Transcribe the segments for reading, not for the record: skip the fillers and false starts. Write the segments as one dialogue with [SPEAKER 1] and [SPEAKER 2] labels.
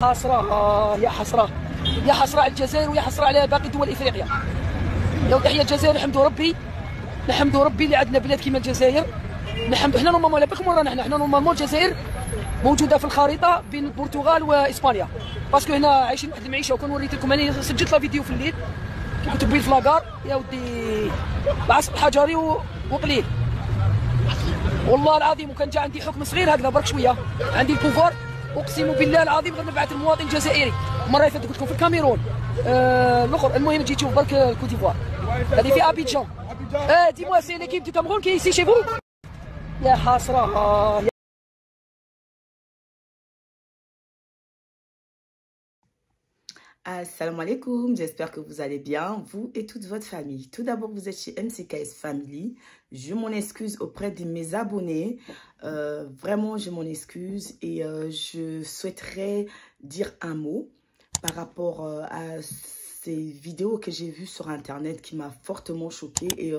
[SPEAKER 1] حسرة يا حسرة يا حسرة على الجزائر ويا حسرة على باقي دول افريقيا. يا تحية الجزائر، نحمد ربي اللي عندنا بلاد كيما الجزائر. حنا نورمالمون على بالكم ورانا حنا نورمالمون الجزائر موجوده في الخريطه بين البرتغال واسبانيا، باسكو هنا عايشين واحد المعيشه. وكون وريت لكم انا سجلت لا فيديو في الليل كي كنت بين في لاكار يا ودي العصر الحجري وقليل والله العظيم. وكان جا عندي حكم صغير هكذا برك شويه، عندي البوفار اقسم بالله العظيم غير نبعث المواطن الجزائري. المره اللي فاتت قلت لكم في الكاميرون الاخر. المهم تجي تشوف برك الكوت ديفوار هذه في ابيجان. دي موا سي ليكيب دو كاميرون كي ايسي شي فو. يا حسره.
[SPEAKER 2] Assalamu alaikum, j'espère que vous allez bien, vous et toute votre famille. Tout d'abord, vous êtes chez MCKS Family. Je m'en excuse auprès de mes abonnés. Vraiment, je m'en excuse et je souhaiterais dire un mot par rapport à ces vidéos que j'ai vues sur Internet qui m'a fortement choquée et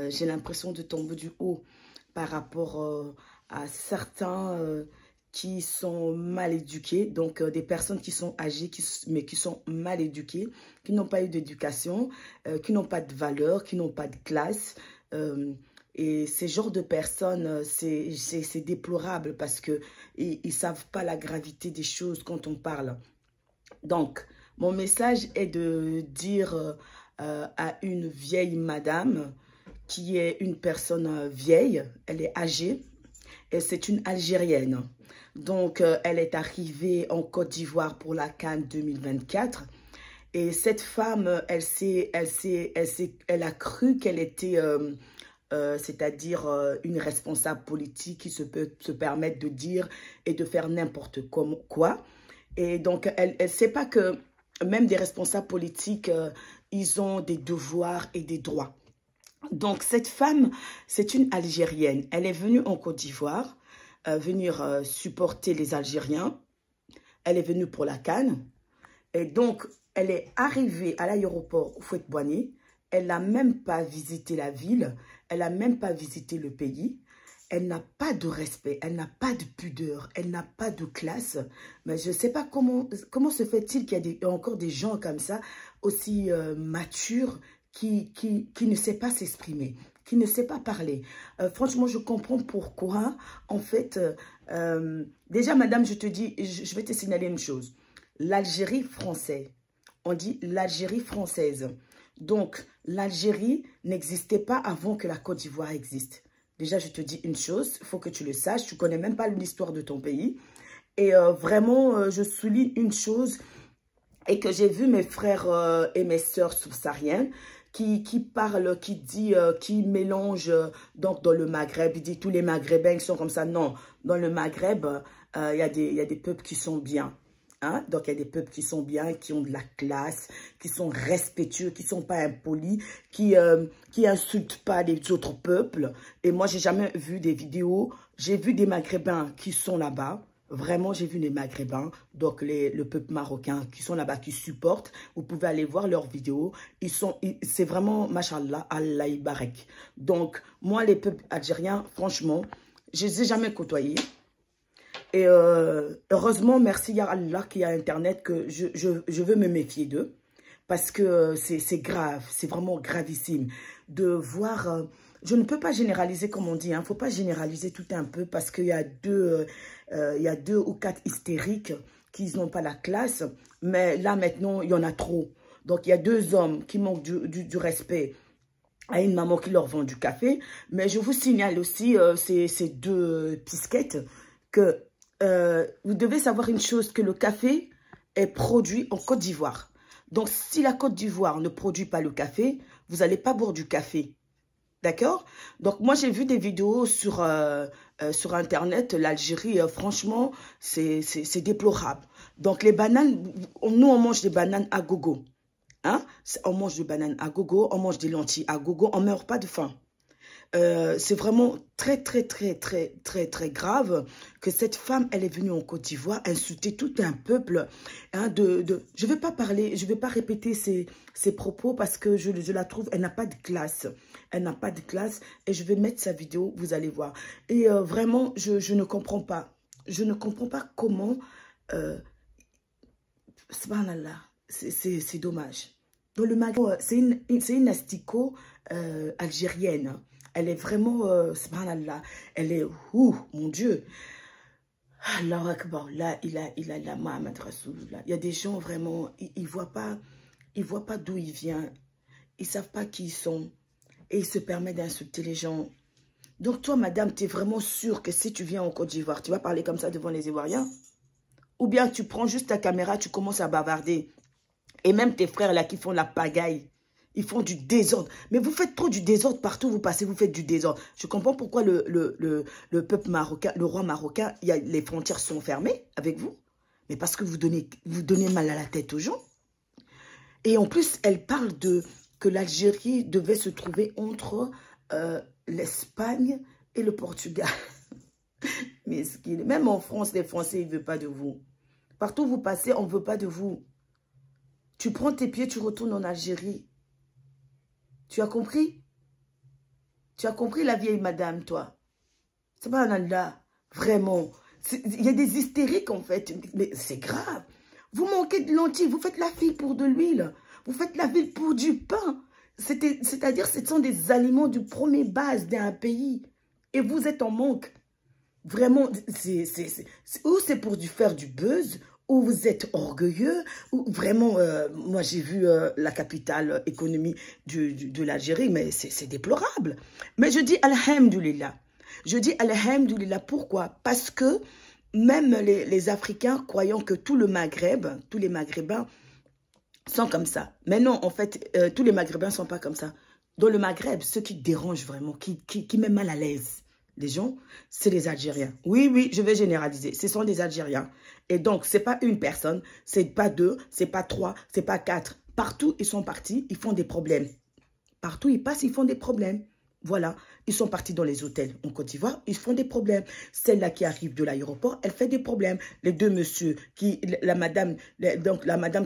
[SPEAKER 2] j'ai l'impression de tomber du haut par rapport à certains... qui sont mal éduqués, donc des personnes qui sont âgées, mais qui sont mal éduquées, qui n'ont pas eu d'éducation, qui n'ont pas de valeur, qui n'ont pas de classe. Et ces genres de personnes, c'est déplorable parce qu'ils ne savent pas la gravité des choses quand on parle. Donc, mon message est de dire à une vieille madame qui est une personne vieille, elle est âgée, et c'est une Algérienne. Donc, elle est arrivée en Côte d'Ivoire pour la CAN 2024. Et cette femme, elle a cru qu'elle était, c'est-à-dire une responsable politique qui peut se permettre de dire et de faire n'importe quoi. Et donc, elle ne sait pas que même des responsables politiques, ils ont des devoirs et des droits. Donc, cette femme, c'est une Algérienne. Elle est venue en Côte d'Ivoire. Venir supporter les Algériens. Elle est venue pour la CAN. Et donc, elle est arrivée à l'aéroport Houphouët-Boigny. Elle n'a même pas visité la ville. Elle n'a même pas visité le pays. Elle n'a pas de respect. Elle n'a pas de pudeur. Elle n'a pas de classe. Mais je ne sais pas comment se fait-il qu'il y a encore des gens comme ça, aussi matures, qui ne sait pas s'exprimer, qui ne sait pas parler. Franchement, je comprends pourquoi. En fait, déjà, madame, je te dis, je vais te signaler une chose. L'Algérie française, on dit l'Algérie française. Donc, l'Algérie n'existait pas avant que la Côte d'Ivoire existe. Déjà, je te dis une chose, il faut que tu le saches. Tu ne connais même pas l'histoire de ton pays. Et vraiment, je souligne une chose et que j'ai vu mes frères et mes sœurs subsahariennes qui parle, qui mélange donc dans le Maghreb. Il dit tous les Maghrébins sont comme ça. Non, dans le Maghreb, il y a des peuples qui sont bien. Hein? Donc, il y a des peuples qui sont bien, qui ont de la classe, qui sont respectueux, qui ne sont pas impolis, qui insultent pas les autres peuples. Et moi, j'ai jamais vu des vidéos. J'ai vu des Maghrébins qui sont là-bas. Vraiment, j'ai vu les Maghrébins, donc le peuple marocain qui sont là-bas, qui supportent. Vous pouvez aller voir leurs vidéos. C'est vraiment, machallah, Allah Ibarek. Donc, moi, les peuples algériens, franchement, je ne les ai jamais côtoyés. Et heureusement, merci à Allah qui a Internet, que je veux me méfier d'eux. Parce que c'est grave, c'est vraiment gravissime de voir... je ne peux pas généraliser comme on dit, il ne faut pas généraliser tout un peu parce qu'il y a deux ou quatre hystériques qui n'ont pas la classe. Mais là maintenant, il y en a trop. Donc il y a deux hommes qui manquent du respect à une maman qui leur vend du café. Mais je vous signale aussi ces deux pisquettes que vous devez savoir une chose, que le café est produit en Côte d'Ivoire. Donc si la Côte d'Ivoire ne produit pas le café, vous n'allez pas boire du café. D'accord? Donc, moi, j'ai vu des vidéos sur Internet. L'Algérie, franchement, c'est déplorable. Donc, les bananes, nous, on mange des bananes à gogo. Hein? On mange des bananes à gogo, on mange des lentilles à gogo, on ne meurt pas de faim. C'est vraiment très grave que cette femme, elle est venue en Côte d'Ivoire insulter tout un peuple. Hein, je ne vais pas parler, je ne vais pas répéter ses propos parce que je la trouve, elle n'a pas de classe. Elle n'a pas de classe et je vais mettre sa vidéo, vous allez voir. Et vraiment, je ne comprends pas. Je ne comprends pas comment subhanallah, c'est dommage. Dans le Maghreb, c'est une asticot algérienne. Hein. Elle est vraiment, subhanallah, elle est, mon Dieu. Allahu Akbar, là, il a la Mohamed Rasulullah. Il y a des gens vraiment, ils voient pas d'où ils viennent. Ils savent pas qui ils sont. Et ils se permettent d'insulter les gens. Donc toi, madame, tu es vraiment sûre que si tu viens en Côte d'Ivoire, tu vas parler comme ça devant les Ivoiriens? Ou bien tu prends juste ta caméra, tu commences à bavarder. Et même tes frères là qui font la pagaille, ils font du désordre. Mais vous faites trop du désordre partout où vous passez, vous faites du désordre. Je comprends pourquoi le peuple marocain, le roi marocain, les frontières sont fermées avec vous. Mais parce que vous donnez mal à la tête aux gens. Et en plus, elle parle que l'Algérie devait se trouver entre l'Espagne et le Portugal. Mais même en France, les Français, ils ne veulent pas de vous. Partout où vous passez, on ne veut pas de vous. Tu prends tes pieds, tu retournes en Algérie. Tu as compris? Tu as compris la vieille madame, toi? C'est pas un Allah, vraiment. Il y a des hystériques, en fait. Mais c'est grave. Vous manquez de lentilles, vous faites la file pour de l'huile. Vous faites la file pour du pain. C'est-à-dire, ce sont des aliments du premier base d'un pays. Et vous êtes en manque. Vraiment, ou c'est pour faire du buzz, ou vous êtes orgueilleux, ou vraiment, moi j'ai vu la capitale économie de l'Algérie, mais c'est déplorable. Mais je dis alhamdoulilah. Je dis alhamdoulilah, pourquoi? Parce que même les Africains, croyant que tout le Maghreb, tous les Maghrébins sont comme ça. Mais non, en fait, tous les Maghrébins ne sont pas comme ça. Dans le Maghreb, ceux qui dérangent vraiment, qui mettent mal à l'aise les gens, c'est les Algériens. Oui, oui, je vais généraliser. Ce sont des Algériens. Et donc, ce n'est pas une personne, ce n'est pas deux, ce n'est pas trois, ce n'est pas quatre. Partout, ils sont partis, ils font des problèmes. Partout, ils passent, ils font des problèmes. Voilà, ils sont partis dans les hôtels en Côte d'Ivoire, ils font des problèmes. Celle-là qui arrive de l'aéroport, elle fait des problèmes. Les deux messieurs, la madame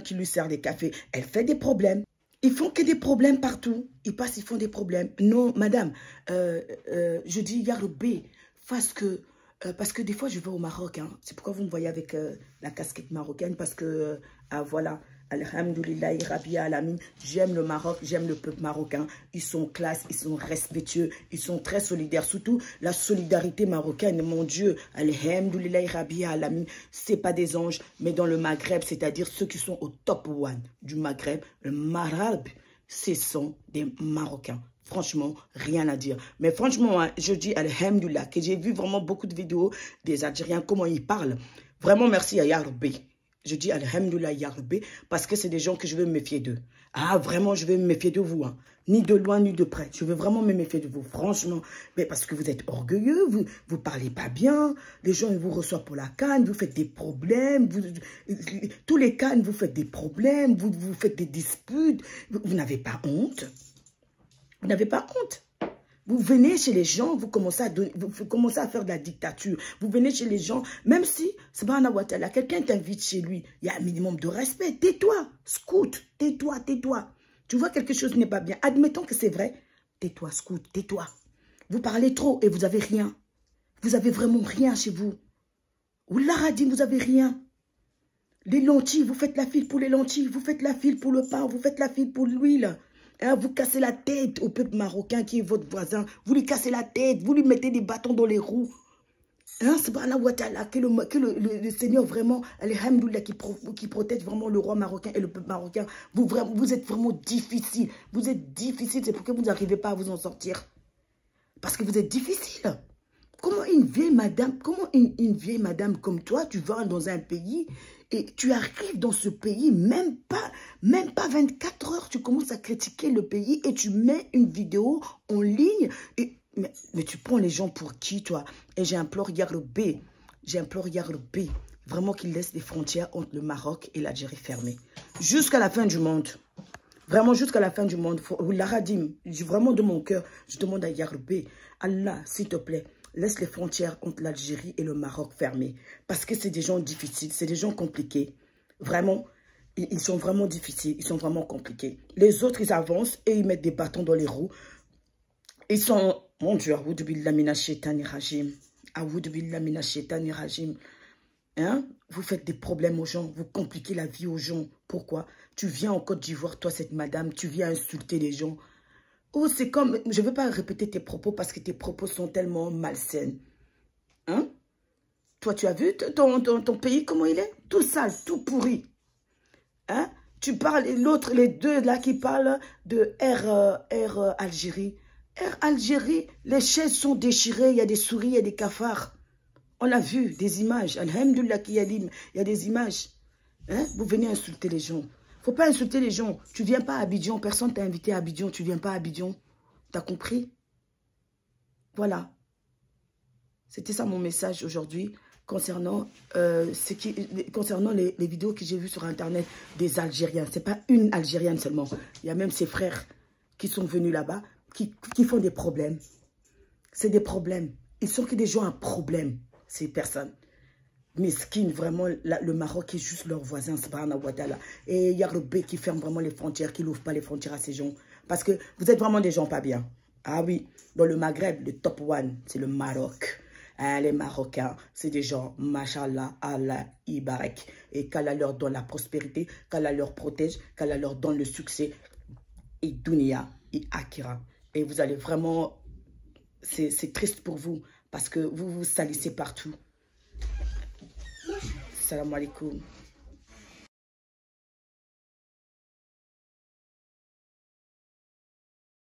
[SPEAKER 2] qui lui sert des cafés, elle fait des problèmes. Ils font que des problèmes partout. Ils passent, ils font des problèmes. Non, madame, je dis, ya Rabbi, parce que des fois, je vais au Maroc. Hein. C'est pourquoi vous me voyez avec la casquette marocaine. Parce que, voilà, alhamdoulilah, Rabbi Alamin, j'aime le Maroc, j'aime le peuple marocain. Ils sont classe, ils sont respectueux, ils sont très solidaires. Surtout, la solidarité marocaine, mon Dieu, alhamdoulilah, Rabbi Alamin, c'est pas des anges, mais dans le Maghreb, c'est-à-dire ceux qui sont au top one du Maghreb, le Maghreb, ce sont des Marocains. Franchement, rien à dire. Mais franchement, hein, je dis alhamdoulilah, que j'ai vu vraiment beaucoup de vidéos des Algériens, comment ils parlent. Vraiment, merci à Ya Rabbi. Je dis alhamdoulilah Ya Rabbi, parce que c'est des gens que je veux me méfier d'eux. Ah, vraiment, je veux me méfier de vous. Hein. Ni de loin, ni de près. Je veux vraiment me méfier de vous, franchement. Mais parce que vous êtes orgueilleux, vous parlez pas bien. Les gens, ils vous reçoivent pour la canne, vous faites des problèmes. Tous les cannes, vous faites des problèmes, vous faites des disputes. Vous n'avez pas honte. Vous n'avez pas honte. Vous venez chez les gens, vous commencez à faire de la dictature. Vous venez chez les gens, même si, subhanahu wa ta'ala, quelqu'un t'invite chez lui, il y a un minimum de respect. Tais-toi, scout, tais-toi, tais-toi. Tu vois quelque chose n'est pas bien. Admettons que c'est vrai. Tais-toi, scout, tais-toi. Vous parlez trop et vous n'avez rien. Vous n'avez vraiment rien chez vous. Wallah Radim, vous n'avez rien. Les lentilles, vous faites la file pour les lentilles. Vous faites la file pour le pain. Vous faites la file pour l'huile. Hein, vous cassez la tête au peuple marocain qui est votre voisin. Vous lui cassez la tête. Vous lui mettez des bâtons dans les roues. Hein, subhanahu wa ta'ala, que le Seigneur vraiment, alhamdoulilah, qui protège vraiment le roi marocain et le peuple marocain. Vous êtes vraiment difficile. Vous êtes difficile. C'est pourquoi vous n'arrivez pas à vous en sortir. Parce que vous êtes difficile. Comment une vieille madame comme toi, tu vas dans un pays et tu arrives dans ce pays, même pas 24 heures, tu commences à critiquer le pays et tu mets une vidéo en ligne. Mais tu prends les gens pour qui, toi? Et j'implore Ya Rabbi, vraiment qu'il laisse les frontières entre le Maroc et l'Algérie fermées. Jusqu'à la fin du monde. Vraiment jusqu'à la fin du monde. L'Aradim, vraiment de mon cœur, je demande à Ya Rabbi, Allah, s'il te plaît, laisse les frontières entre l'Algérie et le Maroc fermées. Parce que c'est des gens difficiles, c'est des gens compliqués. Vraiment, ils sont vraiment difficiles, ils sont vraiment compliqués. Les autres, ils avancent et ils mettent des bâtons dans les roues. Ils sont, mon Dieu, Aoudou billah minash shaitani rajim. Aoudou billah minash shaitani rajim. Hein? Vous faites des problèmes aux gens, vous compliquez la vie aux gens. Pourquoi? Tu viens en Côte d'Ivoire, toi, cette madame, tu viens insulter les gens. Oh, c'est comme... Je ne veux pas répéter tes propos parce que tes propos sont tellement malsains. Hein? Toi, tu as vu ton pays, comment il est? Tout sale, tout pourri. Hein? Tu parles, l'autre, les deux là qui parlent de Air Algérie. Air Algérie, les chaises sont déchirées, il y a des souris, il y a des cafards. On a vu des images. Alhamdoulilah, il y a des images. Hein? Vous venez insulter les gens. Il ne faut pas insulter les gens. Tu ne viens pas à Abidjan. Personne ne t'a invité à Abidjan. Tu ne viens pas à Abidjan. Tu as compris? Voilà. C'était ça mon message aujourd'hui concernant, concernant les vidéos que j'ai vues sur Internet des Algériens. Ce n'est pas une Algérienne seulement. Il y a même ses frères qui sont venus là-bas qui font des problèmes. C'est des problèmes. Ils sont que des gens à problème. Ces personnes. Mesquines, vraiment, le Maroc est juste leur voisin, subhanahu wa ta'ala. Et il y a le B qui ferme vraiment les frontières, qui n'ouvre pas les frontières à ces gens. Parce que vous êtes vraiment des gens pas bien. Ah oui, dans le Maghreb, le top one, c'est le Maroc. Hein, les Marocains, c'est des gens, mashallah, Allah, Ibarak. Et qu'Allah leur donne la prospérité, qu'Allah leur protège, qu'Allah leur donne le succès. Et dunya, et akira. Et vous allez vraiment... C'est triste pour vous. Parce que vous vous salissez partout. Salam alaikum.